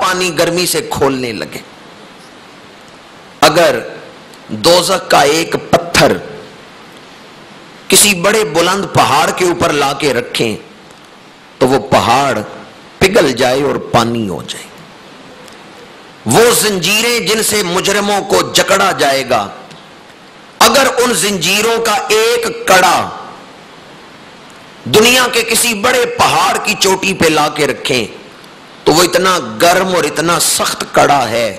پانی گرمی سے کھولنے لگے۔ اگر دوزخ کا ایک پتھر کسی بڑے بلند پہاڑ کے اوپر لا کے رکھیں تو وہ پہاڑ پگھل جائے اور پانی ہو جائے۔ وہ زنجیریں جن سے مجرموں کو جکڑا جائے گا، اگر ان زنجیروں کا ایک کڑا دنیا کے کسی بڑے پہاڑ کی چوٹی پہ لا کے رکھیں تو وہ اتنا گرم اور اتنا سخت کڑا ہے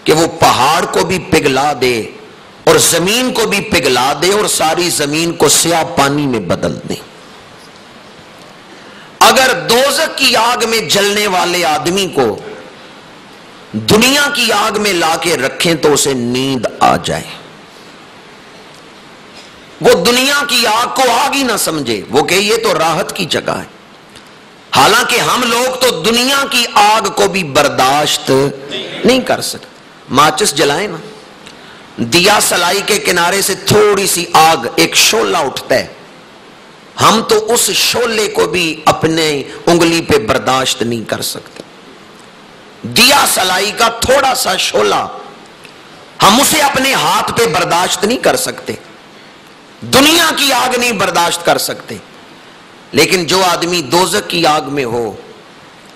کہ وہ پہاڑ کو بھی پگھلا دے اور زمین کو بھی پگھلا دے اور ساری زمین کو سیاہ پانی میں بدل دے۔ اگر دوزخ کی آگ میں جلنے والے آدمی کو دنیا کی آگ میں لا کے رکھیں تو اسے نیند آ جائے، وہ دنیا کی آگ کو آگ ہی نہ سمجھے، وہ کہ یہ تو راحت کی جگہ ہے۔ حالانکہ ہم لوگ تو دنیا کی آگ کو بھی برداشت نہیں کر سکتے۔ ماچس جلائیں نا، دیا سلائی کے کنارے سے تھوڑی سی آگ، ایک شعلہ اٹھتا ہے، ہم تو اس شعلے کو بھی اپنے انگلی پہ برداشت نہیں کر سکتے۔ دیا سلائی کا تھوڑا سا شعلہ ہم اسے اپنے ہاتھ پہ برداشت نہیں کر سکتے، دنیا کی آگ نہیں برداشت کر سکتے۔ لیکن جو آدمی دوزخ کی آگ میں ہو،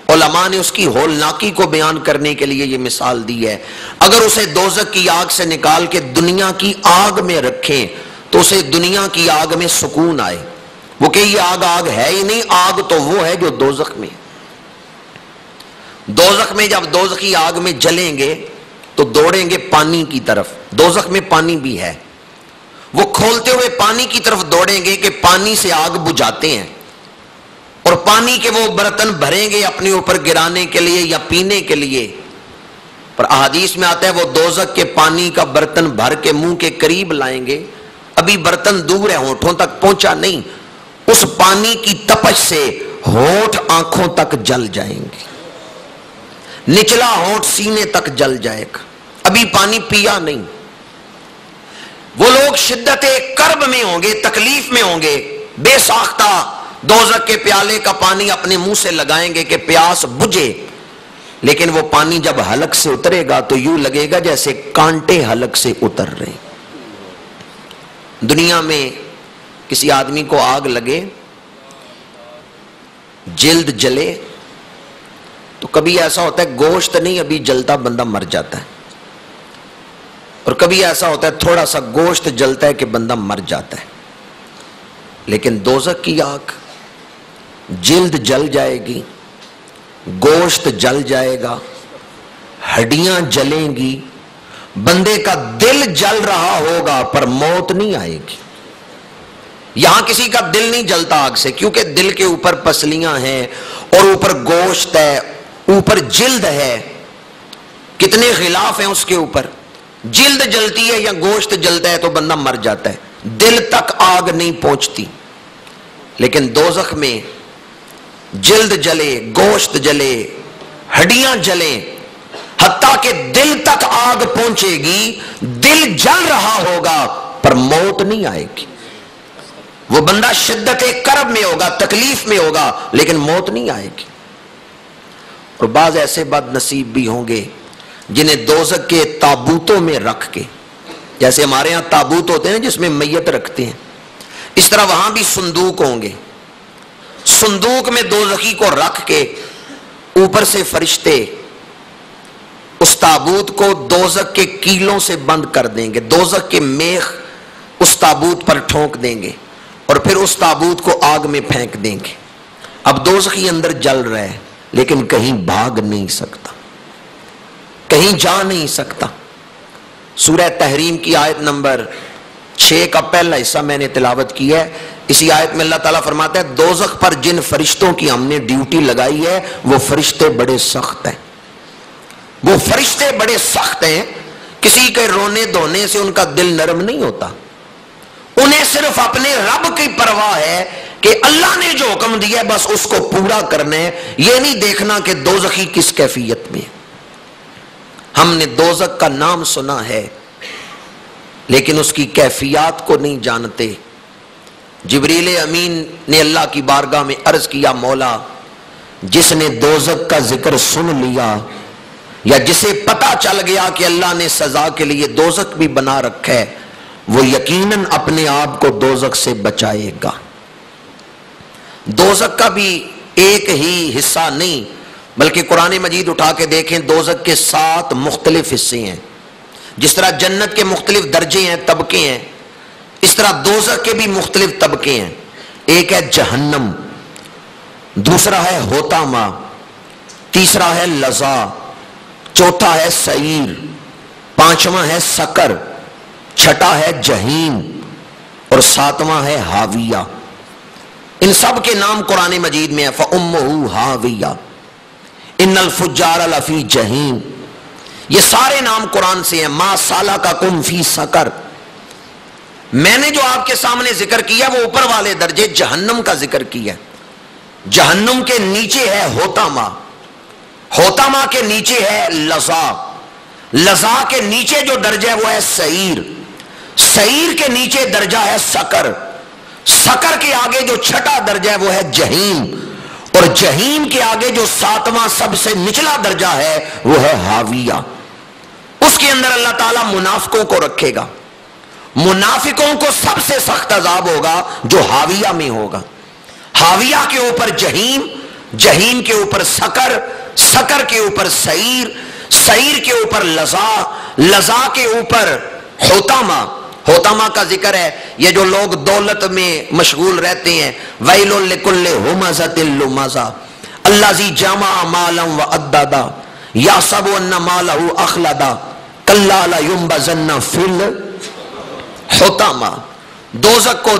علماء نے اس کی ہولناکی کو بیان کرنے کے لیے یہ مثال دی ہے، اگر اسے دوزخ کی آگ سے نکال کے دنیا کی آگ میں رکھیں تو اسے دنیا کی آگ میں سکون آئے، وہ کہ یہ آگ آگ ہے ہی نہیں، آگ تو وہ ہے جو دوزخ میں۔ دوزخ میں جب دوزخی آگ میں جلیں گے تو دوڑیں گے پانی کی طرف، دوزخ میں پانی بھی ہے، وہ کھولتے ہوئے پانی کی طرف دوڑیں گے کہ پانی سے آگ بجھاتے ہیں، اور پانی کے وہ برتن بھریں گے اپنے اوپر گرانے کے لیے یا پینے کے لیے۔ پر احادیث میں آتا ہے وہ دوزخ کے پانی کا برتن بھر کے منہ کے قریب لائیں گے، ابھی برتن دور ہے، ہونٹوں تک پہنچا نہیں، اس پانی کی تپش سے ہونٹ آنکھوں تک جل جائیں گے، نچلا ہونٹ سینے تک جل جائے گا، ابھی پانی پیا نہیں۔ وہ لوگ شدت کرب میں ہوں گے، تکلیف میں ہوں گے، بے ساختہ دوزخ کے پیالے کا پانی اپنے منہ سے لگائیں گے کہ پیاس بجھے، لیکن وہ پانی جب حلق سے اترے گا تو یوں لگے گا جیسے کانٹے حلق سے اتر رہے۔ دنیا میں کسی آدمی کو آگ لگے، جلد جلے تو کبھی ایسا ہوتا ہے گوشت نہیں ابھی جلتا بندہ مر جاتا ہے، اور کبھی ایسا ہوتا ہے تھوڑا سا گوشت جلتا ہے کہ بندہ مر جاتا ہے۔ لیکن دوزخ کی آگ جلد جل جائے گی، گوشت جل جائے گا، ہڈیاں جلیں گی، بندے کا دل جل رہا ہوگا پر موت نہیں آئے گی۔ یہاں کسی کا دل نہیں جلتا آگ سے، کیونکہ دل کے اوپر پسلیاں ہیں اور اوپر گوشت ہے، اوپر جلد ہے، کتنے غلاف ہیں اس کے اوپر، جلد جلتی ہے یا گوشت جلتا ہے تو بندہ مر جاتا ہے، دل تک آگ نہیں پہنچتی۔ لیکن دوزخ میں جلد جلے، گوشت جلے، ہڈیاں جلیں، حتیٰ کہ دل تک آگ پہنچے گی، دل جل رہا ہوگا پر موت نہیں آئے گی۔ وہ بندہ شدت کرب میں ہوگا، تکلیف میں ہوگا، لیکن موت نہیں آئے گی۔ اور بعض ایسے بد نصیب بھی ہوں گے جنہیں دوزخ کے تابوتوں میں رکھ کے، جیسے ہمارے ہاں تابوت ہوتے ہیں جس میں میت رکھتے ہیں، اس طرح وہاں بھی صندوق ہوں گے، صندوق میں دوزخی کو رکھ کے اوپر سے فرشتے اس تابوت کو دوزخ کے کیلوں سے بند کر دیں گے، دوزخ کے میخ اس تابوت پر ٹھونک دیں گے اور پھر اس تابوت کو آگ میں پھینک دیں گے۔ اب دوزخی اندر جل رہا ہے لیکن کہیں بھاگ نہیں سکتا، کہیں جا نہیں سکتا۔ سورہ تحریم کی آیت نمبر 6 کا پہلا حصہ میں نے تلاوت کی ہے، اسی آیت میں اللہ تعالیٰ فرماتا ہے دوزخ پر جن فرشتوں کی ہم نے ڈیوٹی لگائی ہے وہ فرشتے بڑے سخت ہیں، وہ فرشتے بڑے سخت ہیں، کسی کے رونے دھونے سے ان کا دل نرم نہیں ہوتا، انہیں صرف اپنے رب کی پرواہ ہے کہ اللہ نے جو حکم دیا ہے بس اس کو پورا کرنا ہے، یہ نہیں دیکھنا کہ دوزخی کس کیفیت میں۔ ہم نے دوزخ کا نام سنا ہے لیکن اس کی کیفیات کو نہیں جانتے۔ جبریل امین نے اللہ کی بارگاہ میں عرض کیا، مولا جس نے دوزخ کا ذکر سن لیا یا جسے پتا چل گیا کہ اللہ نے سزا کے لیے دوزخ بھی بنا رکھا ہے، وہ یقیناً اپنے آپ کو دوزخ سے بچائے گا۔ دوزخ کا بھی ایک ہی حصہ نہیں، بلکہ قرآن مجید اٹھا کے دیکھیں دوزخ کے 7 مختلف حصے ہیں۔ جس طرح جنت کے مختلف درجے ہیں، طبقے ہیں، اس طرح دوزخ کے بھی مختلف طبقے ہیں۔ ایک ہے جہنم، دوسرا ہے حطامہ، تیسرا ہے لظا، چوتھا ہے سعیر، پانچواں ہے سقر، چھٹا ہے جہیم اور ساتواں ہے ہاویہ۔ ان سب کے نام قرآن مجید میں ہے، فَأُمُّهُ هَاوِيَةٌ إِنَّ الْفُجَّارَ لَفِي جَحِيمٍ۔ یہ سارے نام قرآن سے ہیں۔ مَا سَلَكَكُمْ فِي سَقَرَ، میں نے جو آپ کے سامنے ذکر کیا وہ اوپر والے درجے جہنم کا ذکر کیا۔ جہنم کے نیچے ہے حطامہ، حطامہ کے نیچے ہے لظا، لظا کے نیچے جو درجہ ہے وہ ہے سعیر، سعیر کے نیچے درجہ ہے سقر، سقر کے آگے جو چھٹا درجہ ہے وہ ہے جہیم، اور جہیم کے آگے جو 7واں سب سے نچلا درجہ ہے وہ ہے ہاویہ۔ اس کے اندر اللہ تعالیٰ منافقوں کو رکھے گا۔ منافقوں کو سب سے سخت عذاب ہوگا جو ہاویہ میں ہوگا۔ ہاویہ کے اوپر جہیم، جہیم کے اوپر سقر، سقر کے اوپر سعیر، سعیر کے اوپر لظا، لظا کے اوپر حطامہ۔ حطامہ کا ذکر ہے یہ جو لوگ دولت میں مشغول رہتے ہیں، ویل لکل ہمزۃ لمزہ الذی جمع مالا وعددا یحسب ان مالہ اخلدا کلا لینبذن فی الحطامہ۔ دوزخ کو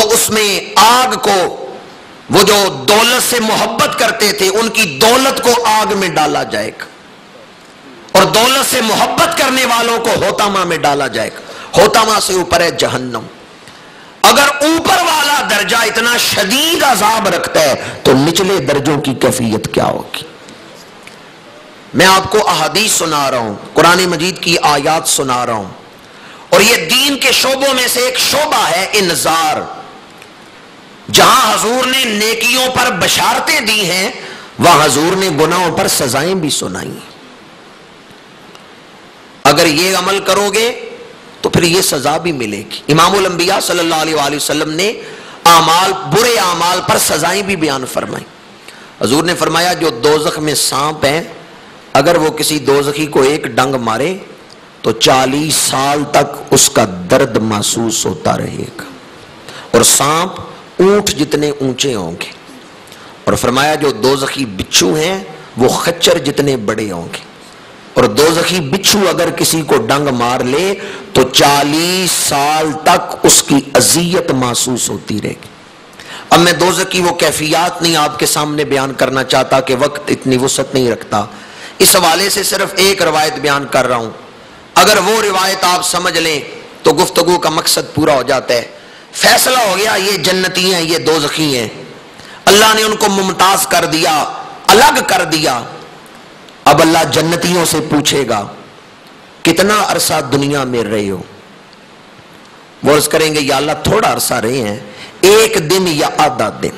اس میں آگ کو، وہ جو دولت سے محبت کرتے تھے ان کی دولت کو آگ میں ڈالا جائے گا، اور دولت سے محبت کرنے والوں کو حطامہ میں ڈالا جائے گا۔ حطامہ سے اوپر ہے جہنم۔ اگر اوپر والا درجہ اتنا شدید عذاب رکھتا ہے تو نچلے درجوں کی کیفیت کیا ہوگی؟ میں آپ کو احادیث سنا رہا ہوں، قرآن مجید کی آیات سنا رہا ہوں، اور یہ دین کے شعبوں میں سے ایک شعبہ ہے انذار۔ جہاں حضور نے نیکیوں پر بشارتیں دی ہیں وہاں حضور نے گناہوں پر سزائیں بھی سنائی ہیں۔ اگر یہ عمل کرو گے تو پھر یہ سزا بھی ملے گی۔ امام الانبیاء صلی اللہ علیہ وآلہ وسلم نے اعمال، برے اعمال پر سزائیں بھی بیان فرمائی۔ حضور نے فرمایا جو دوزخ میں سانپ ہیں، اگر وہ کسی دوزخی کو ایک ڈنگ مارے تو 40 سال تک اس کا درد محسوس ہوتا رہے گا، اور سانپ اونٹ جتنے اونچے ہوں گے، اور فرمایا جو دوزخی بچھو ہیں وہ خچر جتنے بڑے ہوں گے، اور دوزخی بچھو اگر کسی کو ڈنگ مار لے تو 40 سال تک اس کی اذیت محسوس ہوتی رہے گی۔ اب میں دوزخ کی وہ کیفیات نہیں آپ کے سامنے بیان کرنا چاہتا کہ وقت اتنی وسعت نہیں رکھتا، اس حوالے سے صرف ایک روایت بیان کر رہا ہوں۔ اگر وہ روایت آپ سمجھ لیں تو گفتگو کا مقصد پورا ہو جاتا ہے۔ فیصلہ ہو گیا یہ جنتی ہیں، یہ دوزخی ہیں، اللہ نے ان کو ممتاز کر دیا، الگ کر دیا۔ اب اللہ جنتیوں سے پوچھے گا کتنا عرصہ دنیا میں رہے ہو؟ وہ عرض کریں گے یا اللہ تھوڑا عرصہ رہے ہیں، 1 دن یا آدھا دن۔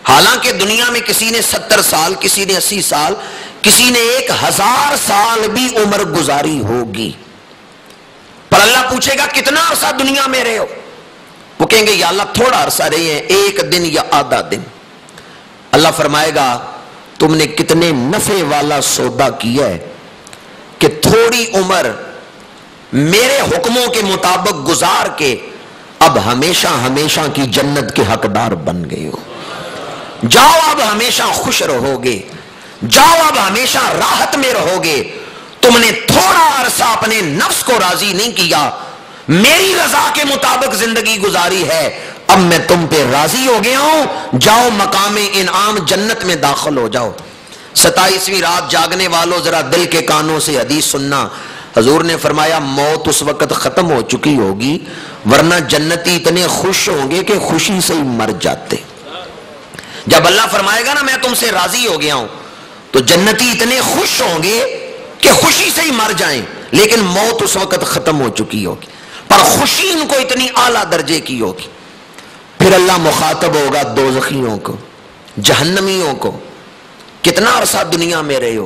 حالانکہ دنیا میں کسی نے 70 سال، کسی نے 80 سال، کسی نے 1000 سال بھی عمر گزاری ہوگی، پر اللہ پوچھے گا کتنا عرصہ دنیا میں رہے ہو؟ وہ کہیں گے یا اللہ تھوڑا عرصہ رہے ہیں، 1 دن یا آدھا دن۔ اللہ فرمائے گا تم نے کتنے نفع والا سودا کیا ہے کہ تھوڑی عمر میرے حکموں کے مطابق گزار کے اب ہمیشہ ہمیشہ کی جنت کے حقدار بن گئے ہو۔ جاؤ اب ہمیشہ خوش رہو گے، جاؤ اب ہمیشہ راحت میں رہو گے۔ تم نے تھوڑا عرصہ اپنے نفس کو راضی نہیں کیا، میری رضا کے مطابق زندگی گزاری ہے، اب میں تم پہ راضی ہو گیا ہوں، جاؤ مقام انعام جنت میں داخل ہو جاؤ۔ 27ویں رات جاگنے والوں ذرا دل کے کانوں سے حدیث سننا۔ حضور نے فرمایا موت اس وقت ختم ہو چکی ہوگی، ورنہ جنتی اتنے خوش ہوں گے کہ خوشی سے ہی مر جاتے۔ جب اللہ فرمائے گا نا میں تم سے راضی ہو گیا ہوں، تو جنتی اتنے خوش ہوں گے کہ خوشی سے ہی مر جائیں، لیکن موت اس وقت ختم ہو چکی ہوگی، پر خوشی ان کو اتنی اعلیٰ درجے کی ہوگی۔ پھر اللہ مخاطب ہوگا دوزخیوں کو، جہنمیوں کو، کتنا عرصہ دنیا میں رہے ہو؟